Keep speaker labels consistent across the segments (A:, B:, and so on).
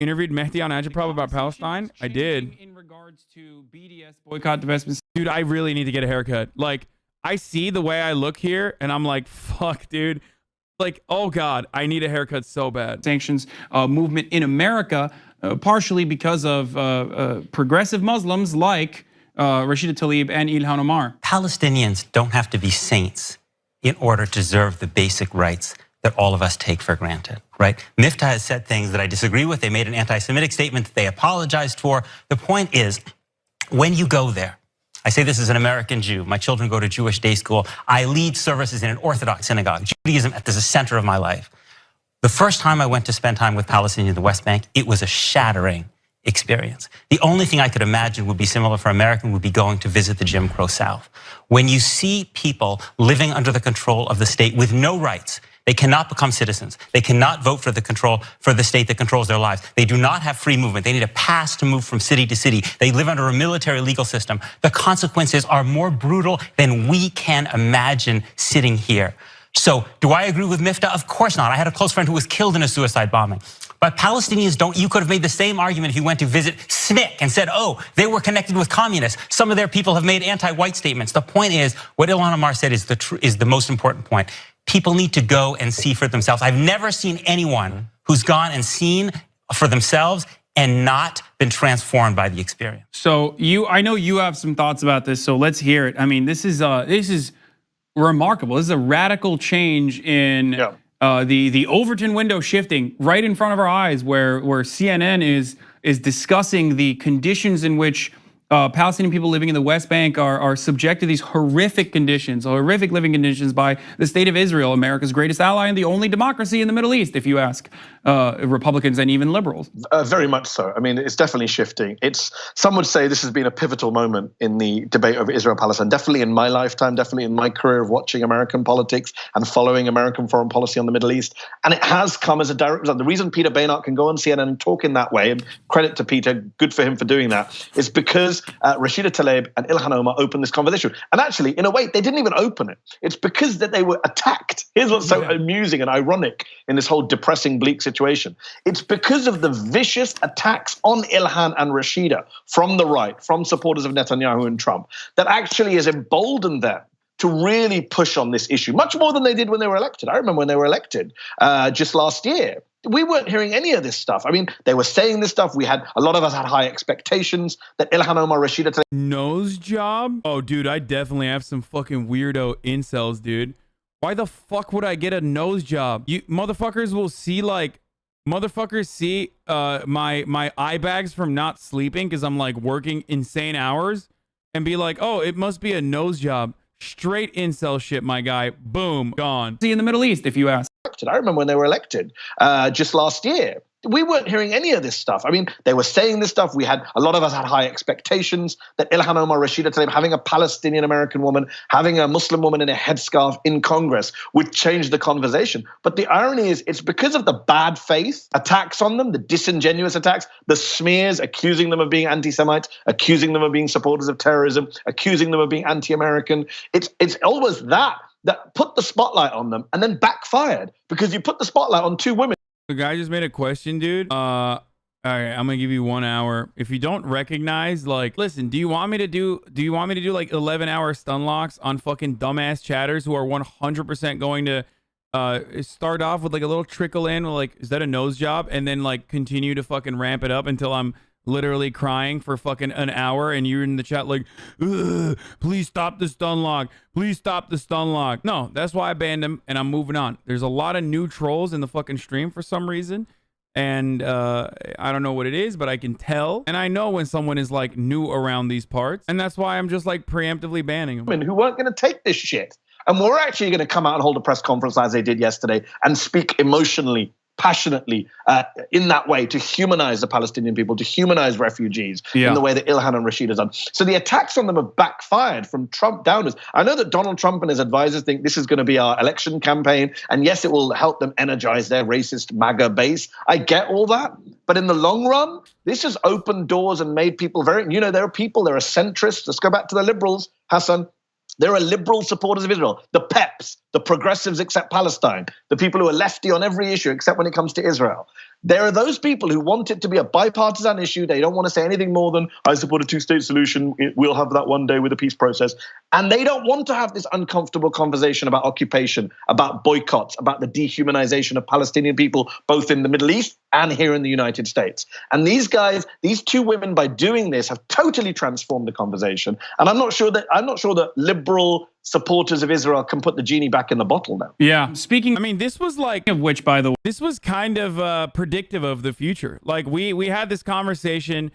A: interviewed Mehdi on Agitprop about Palestine? I did.
B: In regards to BDS boycott divestment.
A: Dude, I really need to get a haircut. Like, I see the way I look here, and I'm like, fuck, dude. Like, oh God, I need a haircut so bad.
B: Sanctions movement in America, partially because of progressive Muslims like Rashida Tlaib and Ilhan Omar.
C: Palestinians don't have to be saints in order to deserve the basic rights that all of us take for granted, right? Miftah has said things that I disagree with. They made an anti-Semitic statement that they apologized for. The point is, when you go there, I say this as an American Jew. My children go to Jewish day school. I lead services in an Orthodox synagogue. Judaism is the center of my life. The first time I went to spend time with Palestinians in the West Bank, it was a shattering experience. The only thing I could imagine would be similar for American would be going to visit the Jim Crow South. When you see people living under the control of the state with no rights, they cannot become citizens. They cannot vote for the state that controls their lives. They do not have free movement. They need a pass to move from city to city. They live under a military legal system. The consequences are more brutal than we can imagine sitting here. So do I agree with Miftah? Of course not. I had a close friend who was killed in a suicide bombing. But Palestinians don't. You could have made the same argument if you went to visit SNCC and said, oh, they were connected with communists. Some of their people have made anti-white statements. The point is, what Ilhan Omar said is the most important point. People need to go and see for themselves. I've never seen anyone who's gone and seen for themselves and not been transformed by the experience.
B: So I know you have some thoughts about this, so let's hear it. I mean, this is remarkable. This is a radical change in the Overton window shifting right in front of our eyes, where CNN is discussing the conditions in which Palestinian people living in the West Bank are subject to these horrific conditions, horrific living conditions by the state of Israel, America's greatest ally and the only democracy in the Middle East, if you ask Republicans and even liberals.
D: Very much so. I mean, it's definitely shifting. Some would say this has been a pivotal moment in the debate over Israel-Palestine, definitely in my lifetime, definitely in my career of watching American politics and following American foreign policy on the Middle East. And it has come as a direct result. The reason Peter Boehner can go on CNN and talk in that way, and credit to Peter, good for him for doing that, is because Rashida Tlaib and Ilhan Omar opened this conversation. And actually, in a way, they didn't even open it. It's because that they were attacked. Here's what's so amusing and ironic in this whole depressing, bleak situation. It's because of the vicious attacks on Ilhan and Rashida from the right, from supporters of Netanyahu and Trump, that actually has emboldened them to really push on this issue, much more than they did when they were elected. I remember when they were elected just last year. We weren't hearing any of this stuff. I mean, they were saying this stuff. A lot of us had high expectations that Ilhan Omar, Rashida Tlaib.
A: Nose job? Oh, dude, I definitely have some fucking weirdo incels, dude. Why the fuck would I get a nose job? You motherfuckers will see my eye bags from not sleeping because I'm like working insane hours and be like, oh, it must be a nose job. Straight incel shit, my guy. Boom, gone.
B: See in the Middle East, if you ask.
D: I remember when they were elected just last year. We weren't hearing any of this stuff. I mean, they were saying this stuff. A lot of us had high expectations that Ilhan Omar, Rashida Tlaib, having a Palestinian American woman, having a Muslim woman in a headscarf in Congress would change the conversation. But the irony is, it's because of the bad faith attacks on them, the disingenuous attacks, the smears, accusing them of being anti-Semites, accusing them of being supporters of terrorism, accusing them of being anti-American. It's always that put the spotlight on them and then backfired, because you put the spotlight on two women.
A: The guy just made a question, dude. All right, I'm gonna give you 1 hour. If you don't recognize, like, listen, do you want me to do like 11-hour stun locks on fucking dumbass chatters who are 100% going to start off with like a little trickle in, like, is that a nose job? And then like continue to fucking ramp it up until I'm literally crying for fucking an hour and you're in the chat like, please stop the stun lock. Please stop the stun lock. No, that's why I banned him and I'm moving on. There's a lot of new trolls in the fucking stream for some reason. And I don't know what it is, but I can tell. And I know when someone is like new around these parts. And that's why I'm just like preemptively banning them.
D: Who weren't going to take this shit. And we're actually going to come out and hold a press conference as they did yesterday and speak emotionally, passionately in that way to humanize the Palestinian people, to humanize refugees in the way that Ilhan and Rashid has done. So the attacks on them have backfired from Trump downwards. I know that Donald Trump and his advisors think this is going to be our election campaign, and yes, it will help them energize their racist MAGA base. I get all that. But in the long run, this has opened doors and made people there are centrists. Let's go back to the liberals, Hasan. There are liberal supporters of Israel, the PEPs, the progressives except Palestine, the people who are lefty on every issue except when it comes to Israel. There are those people who want it to be a bipartisan issue. They don't want to say anything more than, I support a two-state solution. We'll have that one day with a peace process. And they don't want to have this uncomfortable conversation about occupation, about boycotts, about the dehumanization of Palestinian people, both in the Middle East and here in the United States. And these guys, these two women, by doing this, have totally transformed the conversation. And I'm not sure that liberal supporters of Israel can put the genie back in the bottle now.
B: Yeah. Speaking,
A: I mean, this was like,
B: of which, by the way,
A: this was kind of predictive of the future. Like we had this conversation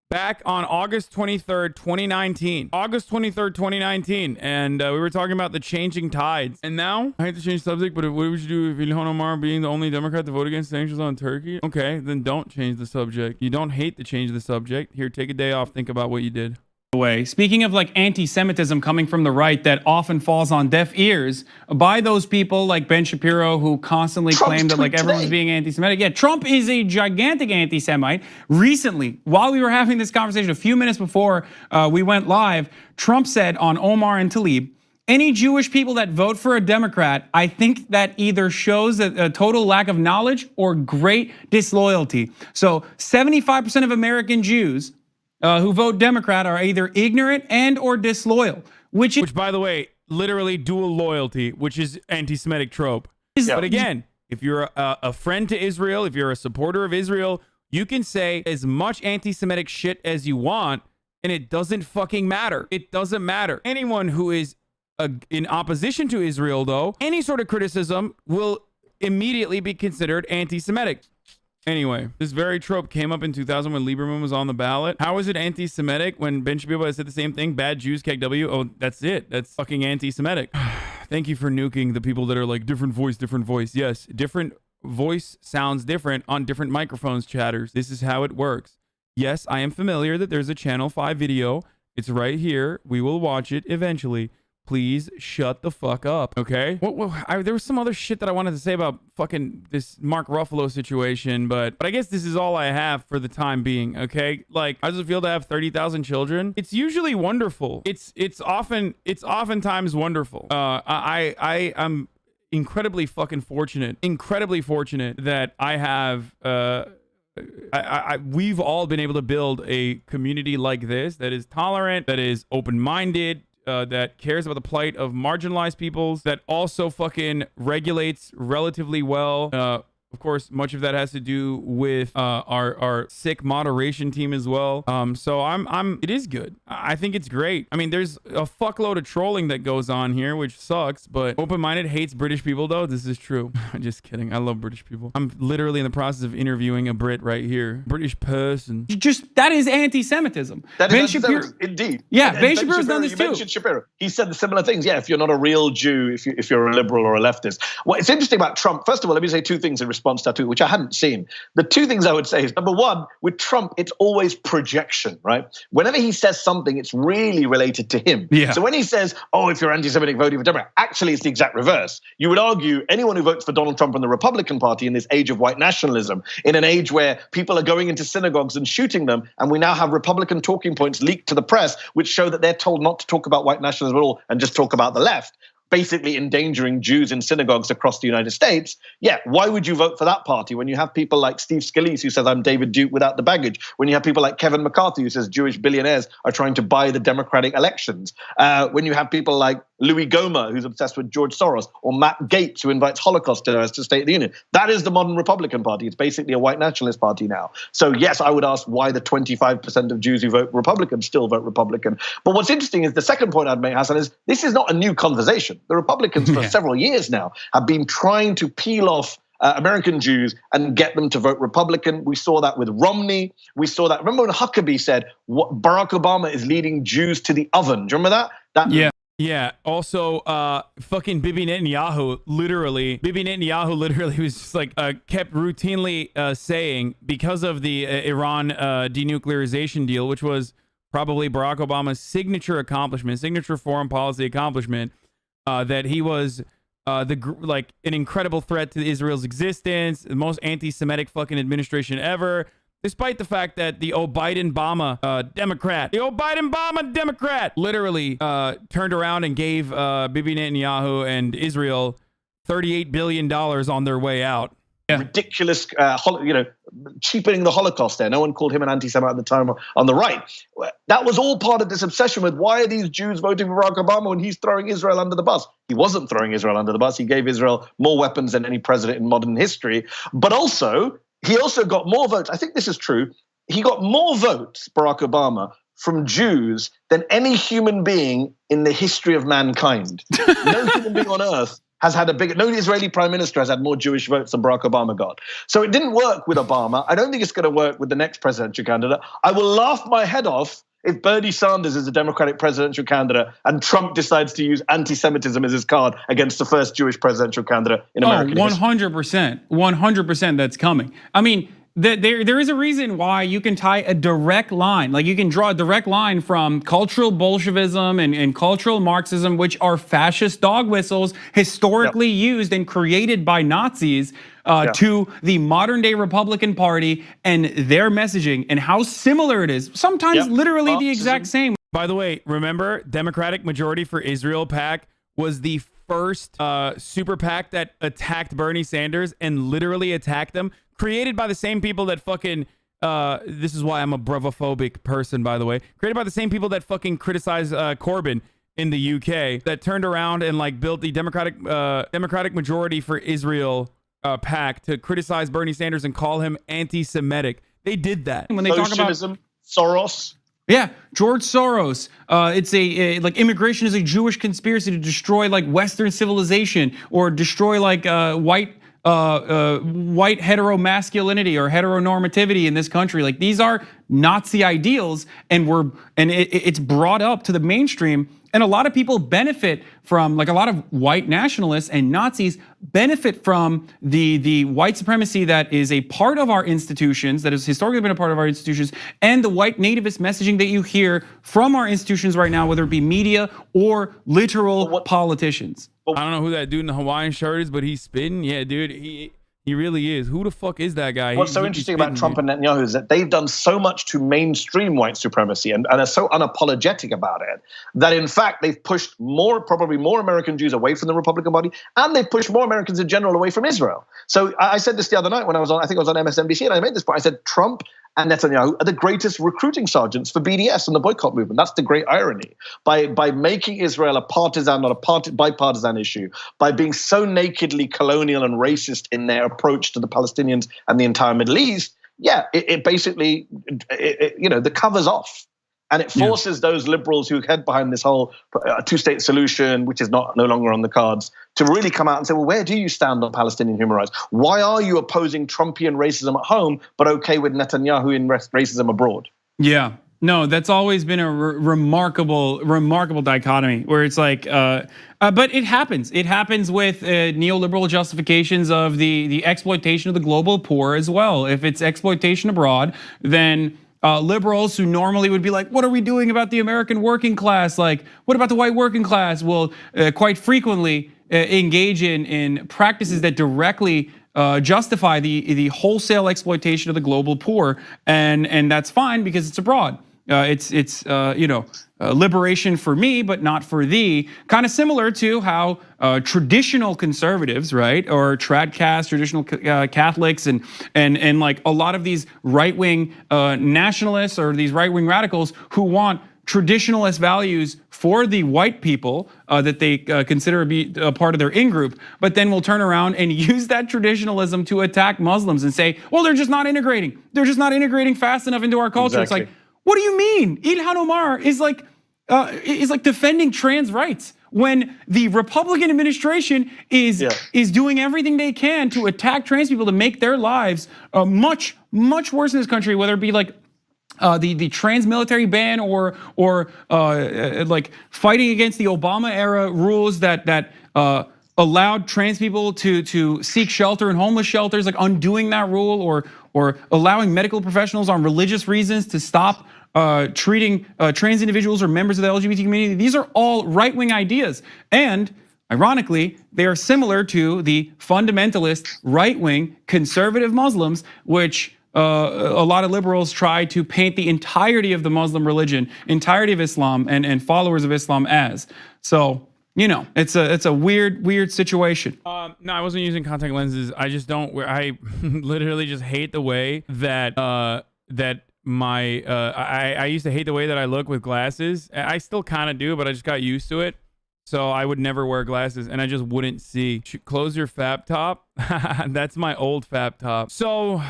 A: back on August 23rd, 2019. August 23rd, 2019. And we were talking about the changing tides. And now, I hate to change subject, but what would you do if Ilhan Omar being the only Democrat to vote against sanctions on Turkey? Okay, then don't change the subject. You don't hate to change the subject. Here, take a day off. Think about what you did.
B: Way. Speaking of like anti-Semitism coming from the right that often falls on deaf ears by those people like Ben Shapiro who constantly claim that like everyone's being anti-Semitic. Yeah, Trump is a gigantic anti-Semite. Recently, while we were having this conversation, a few minutes before we went live, Trump said on Omar and Tlaib, any Jewish people that vote for a Democrat, I think that either shows a total lack of knowledge or great disloyalty. So 75% of American Jews who vote Democrat are either ignorant and or disloyal, which
A: by the way, literally dual loyalty, which is anti-Semitic trope. But again, if you're a friend to Israel, if you're a supporter of Israel, you can say as much anti-Semitic shit as you want, and it doesn't fucking matter. It doesn't matter. Anyone who is in opposition to Israel, though, any sort of criticism will immediately be considered anti-Semitic. Anyway, this very trope came up in 2000 when Lieberman was on the ballot. How is it anti-Semitic when Ben Shapiro said the same thing? Bad Jews, KW. Oh, that's it. That's fucking anti-Semitic. Thank you for nuking the people that are like, different voice, different voice. Yes, different voice sounds different on different microphones, chatters. This is how it works. Yes, I am familiar that there's a Channel 5 video. It's right here. We will watch it eventually. Please shut the fuck up, okay? There was some other shit that I wanted to say about fucking this Mark Ruffalo situation, but I guess this is all I have for the time being, okay? Like, how does it feel to have 30,000 children? It's usually wonderful. It's oftentimes wonderful. I'm incredibly fucking fortunate, that I have we've all been able to build a community like this that is tolerant, that is open-minded, that cares about the plight of marginalized peoples, that also fucking regulates relatively well. Of course, much of that has to do with our sick moderation team as well. So it is good. I think it's great. I mean, there's a fuckload of trolling that goes on here, which sucks, but open-minded hates British people, though. This is true. Just kidding. I love British people. I'm literally in the process of interviewing a Brit right here. British person.
B: That is anti-Semitism.
D: That is anti-Semitism, indeed.
B: Yeah, Ben Shapiro's done this too.
D: You mentioned Shapiro. He said the similar things. Yeah, if you're not a real Jew, if you're a liberal or a leftist. What's interesting about Trump, first of all, let me say two things in response to that, which I hadn't seen. The two things I would say is, number one, with Trump, it's always projection, right? Whenever he says something, it's really related to him.
B: Yeah.
D: So when he says, oh, if you're anti-Semitic, voting for Democrat, actually it's the exact reverse. You would argue anyone who votes for Donald Trump and the Republican Party in this age of white nationalism, in an age where people are going into synagogues and shooting them, and we now have Republican talking points leaked to the press, which show that they're told not to talk about white nationalism at all and just talk about the left, basically endangering Jews in synagogues across the United States. Yeah, why would you vote for that party when you have people like Steve Scalise who says, I'm David Duke without the baggage? When you have people like Kevin McCarthy who says Jewish billionaires are trying to buy the Democratic elections? When you have people like Louis Gohmert, who's obsessed with George Soros, or Matt Gaetz, who invites Holocaust terrorists to State of the Union. That is the modern Republican Party. It's basically a white nationalist party now. So yes, I would ask why the 25% of Jews who vote Republican still vote Republican. But what's interesting is the second point I'd make, Hasan, is this is not a new conversation. The Republicans for several years now have been trying to peel off American Jews and get them to vote Republican. We saw that with Romney. We saw that. Remember when Huckabee said, Barack Obama is leading Jews to the oven? Do you remember that?
B: Yeah.
A: Yeah. Also, fucking Bibi Netanyahu literally was just like kept routinely saying, because of the Iran denuclearization deal, which was probably Barack Obama's signature foreign policy accomplishment, that he was like an incredible threat to Israel's existence, the most anti-Semitic fucking administration ever. Despite the fact that the Biden-Bama Democrat literally turned around and gave Bibi Netanyahu and Israel $38 billion on their way out.
D: ridiculous, cheapening the Holocaust there. No one called him an anti-Semite at the time on the right. That was all part of this obsession with why are these Jews voting for Barack Obama when he's throwing Israel under the bus? He wasn't throwing Israel under the bus. He gave Israel more weapons than any president in modern history. But also, he also got more votes. I think this is true. He got more votes, Barack Obama, from Jews than any human being in the history of mankind. No human being on earth has had no Israeli prime minister has had more Jewish votes than Barack Obama got. So it didn't work with Obama. I don't think it's going to work with the next presidential candidate. I will laugh my head off if Bernie Sanders is a Democratic presidential candidate and Trump decides to use anti-Semitism as his card against the first Jewish presidential candidate in American history.
B: 100% that's coming. I mean, there is a reason why you can tie a direct line, like you can draw a direct line from cultural Bolshevism and cultural Marxism, which are fascist dog whistles historically used and created by Nazis, to the modern day Republican Party and their messaging and how similar it is. Sometimes literally the exact same.
A: By the way, remember Democratic Majority for Israel PAC was the first super PAC that attacked Bernie Sanders and literally attacked him. Created by the same people that fucking, this is why I'm a bravophobic person, by the way. Created by the same people that fucking criticize Corbyn in the UK, that turned around and like built the Democratic Majority for Israel PAC to criticize Bernie Sanders and call him anti-Semitic. They did that.
B: When they talk about
D: Soros.
B: Yeah, George Soros. It's like immigration is a Jewish conspiracy to destroy like Western civilization or destroy like white heteromasculinity or heteronormativity in this country. Like these are Nazi ideals, and it's brought up to the mainstream. And a lot of people benefit from, like a lot of white nationalists and Nazis benefit from the white supremacy that is a part of our institutions, that has historically been a part of our institutions, and the white nativist messaging that you hear from our institutions right now, whether it be media or literal politicians.
A: I don't know who that dude in the Hawaiian shirt is, but he's spitting. Yeah, dude, he really is. Who the fuck is that guy?
D: What's so interesting about Trump and Netanyahu is that they've done so much to mainstream white supremacy and are so unapologetic about it that in fact they've pushed probably more American Jews away from the Republican Party, and they've pushed more Americans in general away from Israel. So I said this the other night when I think I was on MSNBC, and I made this point. I said Trump and Netanyahu are the greatest recruiting sergeants for BDS and the boycott movement. That's the great irony. By making Israel a partisan, not a bipartisan issue, by being so nakedly colonial and racist in their approach to the Palestinians and the entire Middle East, it basically, the cover's off. And it forces those liberals who head behind this whole two-state solution, which is no longer on the cards, to really come out and say, well, where do you stand on Palestinian human rights? Why are you opposing Trumpian racism at home, but okay with Netanyahu in racism abroad?
B: Yeah, no, that's always been a remarkable dichotomy where it's like, but it happens. It happens with neoliberal justifications of the exploitation of the global poor as well. If it's exploitation abroad, then liberals who normally would be like, what are we doing about the American working class? Like, what about the white working class? Will quite frequently engage in practices that directly justify the wholesale exploitation of the global poor, and that's fine because it's abroad. It's liberation for me, but not for thee. Kind of similar to how traditional conservatives, right, or tradcast, traditional Catholics, and like a lot of these right-wing nationalists or these right-wing radicals who want traditionalist values for the white people that they consider to be a part of their in-group, but then will turn around and use that traditionalism to attack Muslims and say, well, they're just not integrating. They're just not integrating fast enough into our culture.
D: Exactly.
B: It's like, what do you mean? Ilhan Omar is like defending trans rights when the Republican administration is doing everything they can to attack trans people to make their lives much worse in this country, whether it be like the trans military ban or like fighting against the Obama era rules that allowed trans people to seek shelter in homeless shelters, like undoing that rule, or allowing medical professionals on religious reasons to stop treating trans individuals or members of the LGBT community. These are all right-wing ideas. And ironically, they are similar to the fundamentalist, right-wing, conservative Muslims, which a lot of liberals try to paint the entirety of the Muslim religion, entirety of Islam and followers of Islam as. So you know, it's a weird situation.
A: No, I wasn't using contact lenses. I just don't. I literally just hate the way that my I used to hate the way that I look with glasses. I still kind of do, but I just got used to it. So I would never wear glasses, and I just wouldn't see. Close your fap top. That's my old fap top. So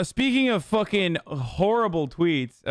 A: speaking of fucking horrible tweets.